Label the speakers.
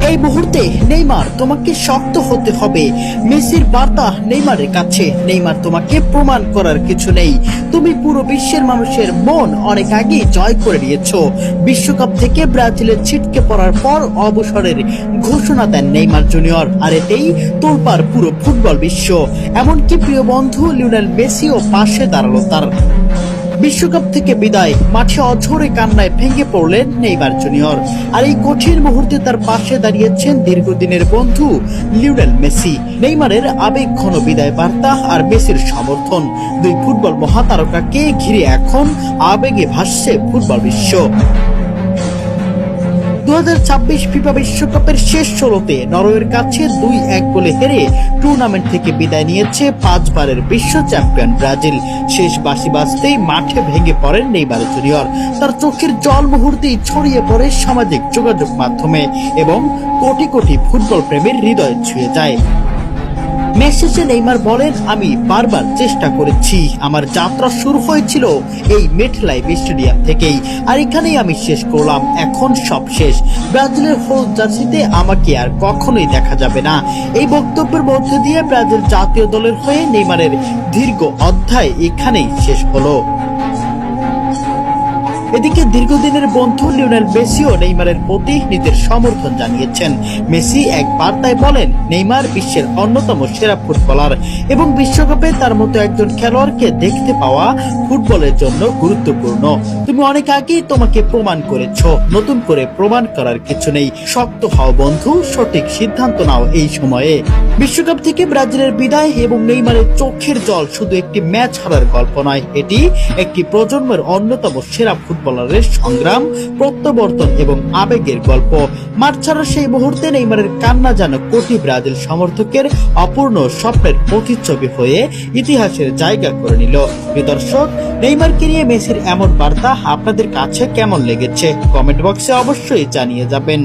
Speaker 1: এই মুহূর্তে নেইমার তোমাকে শক্ত হতে হবে। মেসির বার্তা নেইমারের কাছে, নেইমার তোমাকে প্রমাণ করার কিছু নেই। তুমি পুরো বিশ্বের মানুষের মন অনেক আগে জয় করে নিয়েছো। বিশ্বকাপ থেকে ব্রাজিলের ছিটকে পড়ার পর অবসরের ঘোষণা দেন নেইমার জুনিয়র, আর এতেই তোলপাড় পুরো ফুটবল বিশ্ব। এমনকি প্রিয় বন্ধু লিওনেল মেসিও পাশে দাঁড়ালো তার। বিশ্বকাপ থেকে বিদায়, মাঠে অঝরে কান্নায় ভেঙে পড়লেন নেইমার জুনিয়র। আর এই কঠিন মুহূর্তে তার পাশে দাঁড়িয়েছেন দীর্ঘদিনের বন্ধু লিওনেল মেসি। নেইমারের আবেগঘন বিদায় বার্তা আর মেসির সমর্থন, দুই ফুটবল মহাতারকাকে ঘিরে এখন আবেগে ভাসছে ফুটবল বিশ্ব। 2026 ফিফা বিশ্বকাপের শেষ 16তে নরওয়ের কাছে 2-1 গোলে হেরে টুর্নামেন্ট থেকে বিদায় নিয়েছে 5 বারের বিশ্ব চ্যাম্পিয়ন ব্রাজিল। শেষ বাঁশি বাজতেই মাঠে ভেঙে পড়েন নেইমার জুনিয়র। তার চোখের জল মুহূর্তেই ছড়িয়ে পড়ে সামাজিক যোগাযোগ মাধ্যমে এবং কোটি কোটি ফুটবল প্রেমীর হৃদয় ছুঁয়ে যায়। মেসেজে নেইমার বলেন, আমি বারবার চেষ্টা করেছি। আমার যাত্রা শুরু হয়েছিল এই মেটলাইফ স্টেডিয়াম থেকেই, আর এখানেই আমি শেষ করলাম। এখন সব শেষ। ব্রাজিলের হলুদ জার্সিতে আমাকে আর কখনোই দেখা যাবে না। এই বক্তব্যের মধ্যে দিয়ে ব্রাজিল জাতীয় দলের হয়ে নেইমারের দীর্ঘ অধ্যায় এখানেই শেষ হলো। এদিকে দীর্ঘদিনের বন্ধু লিওনেল মেসিও নেইমারের প্রতি নিজের সমর্থন জানিয়েছেন। মেসি এক বার্তায় বলেন, নেইমার বিশ্বের অন্যতম সেরা ফুটবলার এবং বিশ্বকাপে তার মতো একজন খেলোয়াড়কে দেখতে পাওয়া ফুটবলের জন্য গুরুত্বপূর্ণ। তুমি অনেক আগেই তোমাকে প্রমাণ করেছো, নতুন করে প্রমাণ করার কিছু নেই। শক্ত হও বন্ধু, সঠিক সিদ্ধান্ত নাও এই সময়ে। বিশ্বকাপ থেকে ব্রাজিলের বিদায় এবং নেইমারের চোখের জল শুধু একটি ম্যাচ হারার গল্প নয়, এটি একটি প্রজন্মের অন্যতম সেরা ফুটবলারের সংগ্রাম, প্রত্যাবর্তন এবং আবেগের গল্প। মাঠ ছাড়ার সেই মুহূর্তে নেইমারের কান্না যেন কোটি ব্রাজিল সমর্থকের অপূর্ণ স্বপ্নের প্রতিচ্ছবি হয়ে ইতিহাসের জায়গা করে নিল। প্রিয় দর্শক, নেইমারকে নিয়ে মেসির এমন বার্তা আপনাদের কাছে কেমন লেগেছে কমেন্ট বক্সে অবশ্যই জানিয়ে যাবেন।